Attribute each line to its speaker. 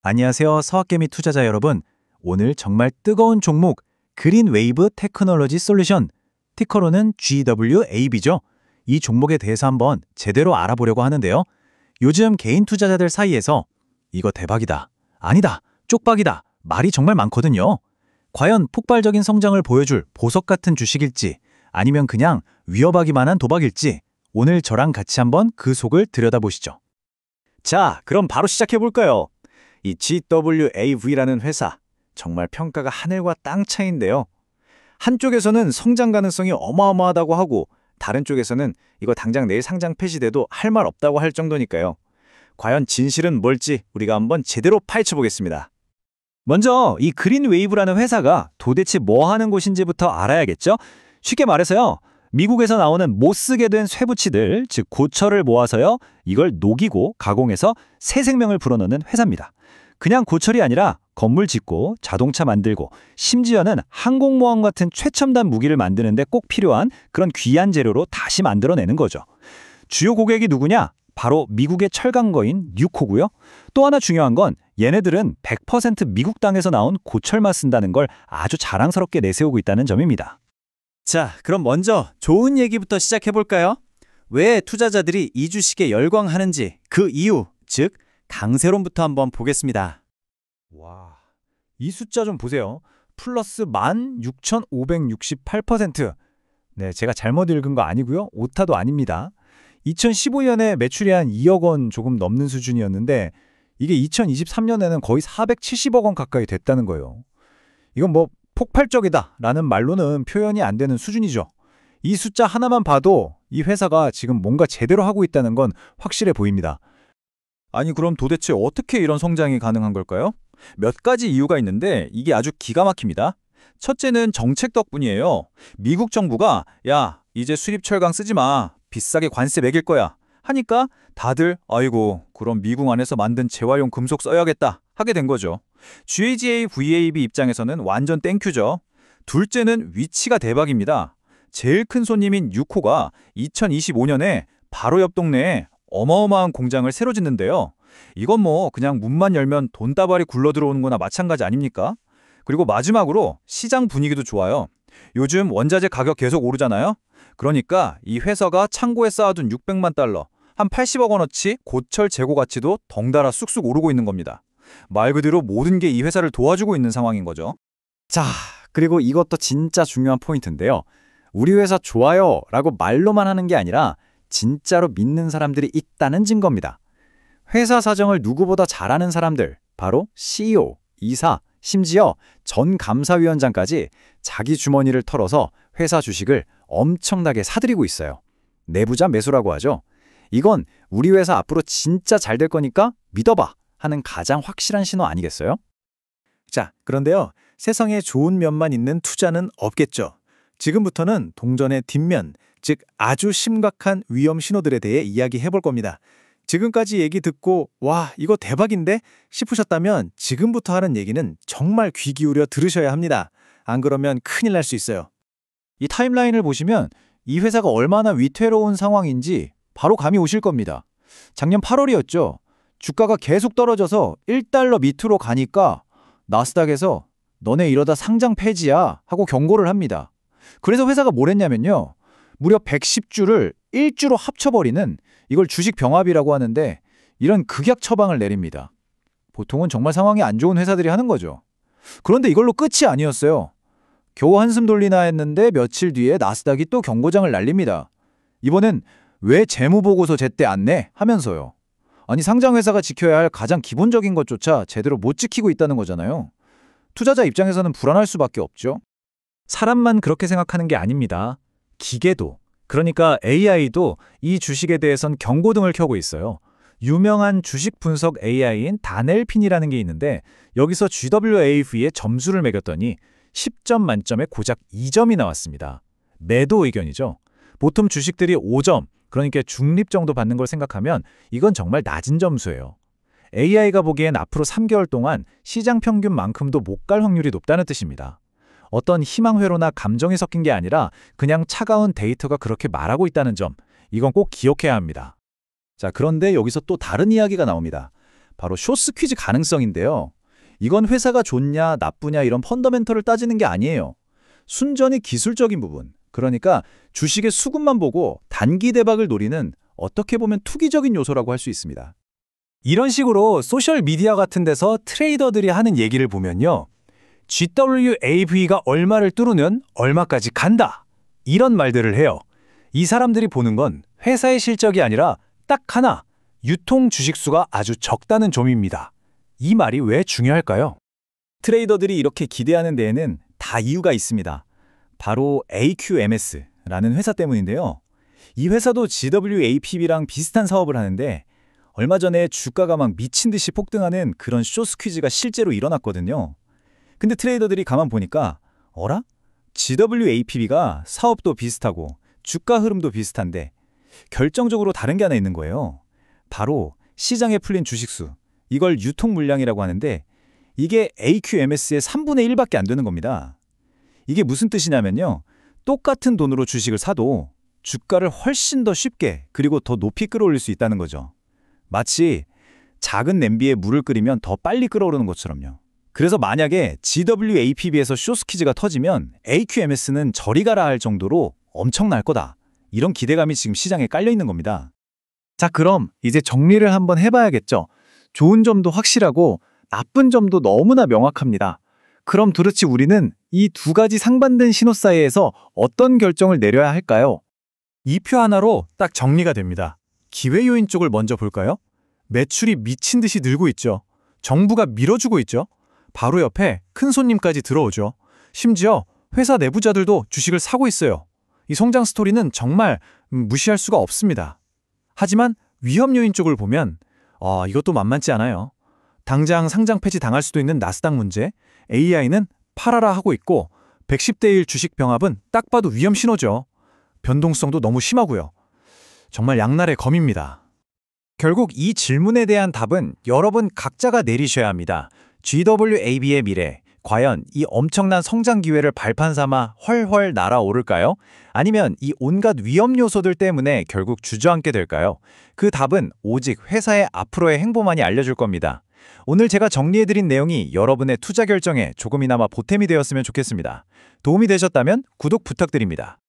Speaker 1: 안녕하세요. 서학개미 투자자 여러분. 오늘 정말 뜨거운 종목 그린 웨이브 테크놀로지 솔루션, 티커로는 GWAB죠. 이 종목에 대해서 한번 제대로 알아보려고 하는데요. 요즘 개인 투자자들 사이에서 이거 대박이다, 아니다, 쪽박이다 말이 정말 많거든요. 과연 폭발적인 성장을 보여줄 보석 같은 주식일지 아니면 그냥 위협하기만 한 도박일지 오늘 저랑 같이 한번 그 속을 들여다보시죠. 자, 그럼 바로 시작해볼까요? 이 GWAV라는 회사, 정말 평가가 하늘과 땅 차이인데요. 한쪽에서는 성장 가능성이 어마어마하다고 하고 다른 쪽에서는 이거 당장 내일 상장 폐지돼도 할 말 없다고 할 정도니까요. 과연 진실은 뭘지 우리가 한번 제대로 파헤쳐보겠습니다. 먼저 이 그린웨이브라는 회사가 도대체 뭐 하는 곳인지부터 알아야겠죠? 쉽게 말해서요, 미국에서 나오는 못 쓰게 된 쇠붙이들, 즉 고철을 모아서요, 이걸 녹이고 가공해서 새 생명을 불어넣는 회사입니다. 그냥 고철이 아니라 건물 짓고 자동차 만들고 심지어는 항공모함 같은 최첨단 무기를 만드는데 꼭 필요한 그런 귀한 재료로 다시 만들어내는 거죠. 주요 고객이 누구냐? 바로 미국의 철강거인 뉴코고요. 또 하나 중요한 건 얘네들은 100% 미국 땅에서 나온 고철만 쓴다는 걸 아주 자랑스럽게 내세우고 있다는 점입니다. 자, 그럼 먼저 좋은 얘기부터 시작해볼까요? 왜 투자자들이 이 주식에 열광하는지 그 이유, 즉 강세론부터 한번 보겠습니다. 와, 이 숫자 좀 보세요. 플러스 16,568%. 네, 제가 잘못 읽은 거 아니고요. 오타도 아닙니다. 2015년에 매출이 한 2억 원 조금 넘는 수준이었는데 이게 2023년에는 거의 470억 원 가까이 됐다는 거예요. 이건 뭐 폭발적이다라는 말로는 표현이 안 되는 수준이죠. 이 숫자 하나만 봐도 이 회사가 지금 뭔가 제대로 하고 있다는 건 확실해 보입니다. 아니, 그럼 도대체 어떻게 이런 성장이 가능한 걸까요? 몇 가지 이유가 있는데 이게 아주 기가 막힙니다. 첫째는 정책 덕분이에요. 미국 정부가 야, 이제 수입 철강 쓰지 마, 비싸게 관세 매길 거야 하니까 다들 아이고, 그럼 미국 안에서 만든 재활용 금속 써야겠다 하게 된 거죠. GWAV 입장에서는 완전 땡큐죠. 둘째는 위치가 대박입니다. 제일 큰 손님인 유코가 2025년에 바로 옆 동네에 어마어마한 공장을 새로 짓는데요. 이건 뭐 그냥 문만 열면 돈다발이 굴러 들어오는 거나 마찬가지 아닙니까? 그리고 마지막으로 시장 분위기도 좋아요. 요즘 원자재 가격 계속 오르잖아요. 그러니까 이 회사가 창고에 쌓아둔 600만 달러, 한 80억 원어치 고철 재고 가치도 덩달아 쑥쑥 오르고 있는 겁니다. 말 그대로 모든 게 이 회사를 도와주고 있는 상황인 거죠. 자, 그리고 이것도 진짜 중요한 포인트인데요. 우리 회사 좋아요 라고 말로만 하는 게 아니라 진짜로 믿는 사람들이 있다는 증거입니다. 회사 사정을 누구보다 잘 아는 사람들, 바로 CEO, 이사, 심지어 전 감사위원장까지 자기 주머니를 털어서 회사 주식을 엄청나게 사들이고 있어요. 내부자 매수라고 하죠. 이건 우리 회사 앞으로 진짜 잘 될 거니까 믿어봐 하는 가장 확실한 신호 아니겠어요? 자, 그런데요, 세상에 좋은 면만 있는 투자는 없겠죠. 지금부터는 동전의 뒷면, 즉 아주 심각한 위험 신호들에 대해 이야기해 볼 겁니다. 지금까지 얘기 듣고 와, 이거 대박인데 싶으셨다면 지금부터 하는 얘기는 정말 귀 기울여 들으셔야 합니다. 안 그러면 큰일 날 수 있어요. 이 타임라인을 보시면 이 회사가 얼마나 위태로운 상황인지 바로 감이 오실 겁니다. 작년 8월이었죠. 주가가 계속 떨어져서 1달러 밑으로 가니까 나스닥에서 너네 이러다 상장 폐지야 하고 경고를 합니다. 그래서 회사가 뭘 했냐면요, 무려 110주를 1주로 합쳐버리는, 이걸 주식 병합이라고 하는데, 이런 극약 처방을 내립니다. 보통은 정말 상황이 안 좋은 회사들이 하는 거죠. 그런데 이걸로 끝이 아니었어요. 겨우 한숨 돌리나 했는데 며칠 뒤에 나스닥이 또 경고장을 날립니다. 이번엔 왜 재무보고서 제때 안 내? 하면서요. 아니, 상장회사가 지켜야 할 가장 기본적인 것조차 제대로 못 지키고 있다는 거잖아요. 투자자 입장에서는 불안할 수밖에 없죠. 사람만 그렇게 생각하는 게 아닙니다. 기계도, 그러니까 AI도 이 주식에 대해선 경고등을 켜고 있어요. 유명한 주식 분석 AI인 다넬핀이라는 게 있는데 여기서 GWAV의 점수를 매겼더니 10점 만점에 고작 2점이 나왔습니다. 매도 의견이죠. 보통 주식들이 5점, 그러니까 중립 정도 받는 걸 생각하면 이건 정말 낮은 점수예요. AI가 보기엔 앞으로 3개월 동안 시장 평균만큼도 못 갈 확률이 높다는 뜻입니다. 어떤 희망 회로나 감정이 섞인 게 아니라 그냥 차가운 데이터가 그렇게 말하고 있다는 점, 이건 꼭 기억해야 합니다. 자, 그런데 여기서 또 다른 이야기가 나옵니다.
Speaker 2: 바로 쇼스 퀴즈 가능성인데요. 이건 회사가 좋냐, 나쁘냐 이런 펀더멘털을 따지는 게 아니에요. 순전히 기술적인 부분. 그러니까 주식의 수급만 보고 단기 대박을 노리는 어떻게 보면 투기적인 요소라고 할 수 있습니다.
Speaker 1: 이런 식으로 소셜 미디어 같은 데서 트레이더들이 하는 얘기를 보면요. GWAV가 얼마를 뚫으면 얼마까지 간다. 이런 말들을 해요. 이 사람들이 보는 건 회사의 실적이 아니라 딱 하나, 유통 주식수가 아주 적다는 점입니다. 이 말이 왜 중요할까요?
Speaker 2: 트레이더들이 이렇게 기대하는 데에는 다 이유가 있습니다. 바로 AQMS라는 회사 때문인데요. 이 회사도 GWAPB랑 비슷한 사업을 하는데 얼마 전에 주가가 막 미친 듯이 폭등하는 그런 쇼스퀴즈가 실제로 일어났거든요. 근데 트레이더들이 가만 보니까 어라? GWAPB가 사업도 비슷하고 주가 흐름도 비슷한데 결정적으로 다른 게 하나 있는 거예요. 바로 시장에 풀린 주식수. 이걸 유통 물량이라고 하는데 이게 AQMS의 3분의 1밖에 안 되는 겁니다. 이게 무슨 뜻이냐면요. 똑같은 돈으로 주식을 사도 주가를 훨씬 더 쉽게 그리고 더 높이 끌어올릴 수 있다는 거죠. 마치 작은 냄비에 물을 끓이면 더 빨리 끓어오르는 것처럼요. 그래서 만약에 GWAPB에서 쇼스퀴즈가 터지면 AQMS는 저리 가라 할 정도로 엄청날 거다. 이런 기대감이 지금 시장에 깔려 있는 겁니다.
Speaker 1: 자, 그럼 이제 정리를 한번 해봐야겠죠. 좋은 점도 확실하고 나쁜 점도 너무나 명확합니다. 그럼 도대체 우리는 이 두 가지 상반된 신호 사이에서 어떤 결정을 내려야 할까요? 이 표 하나로 딱 정리가 됩니다. 기회 요인 쪽을 먼저 볼까요? 매출이 미친 듯이 늘고 있죠. 정부가 밀어주고 있죠. 바로 옆에 큰 손님까지 들어오죠. 심지어 회사 내부자들도 주식을 사고 있어요. 이 성장 스토리는 정말 무시할 수가 없습니다. 하지만 위험 요인 쪽을 보면 이것도 만만치 않아요. 당장 상장 폐지 당할 수도 있는 나스닥 문제, AI는 팔아라 하고 있고 110대 1 주식 병합은 딱 봐도 위험 신호죠. 변동성도 너무 심하고요. 정말 양날의 검입니다. 결국 이 질문에 대한 답은 여러분 각자가 내리셔야 합니다. GWAB의 미래, 과연 이 엄청난 성장 기회를 발판 삼아 훨훨 날아오를까요? 아니면 이 온갖 위험 요소들 때문에 결국 주저앉게 될까요? 그 답은 오직 회사의 앞으로의 행보만이 알려줄 겁니다. 오늘 제가 정리해드린 내용이 여러분의 투자 결정에 조금이나마 보탬이 되었으면 좋겠습니다. 도움이 되셨다면 구독 부탁드립니다.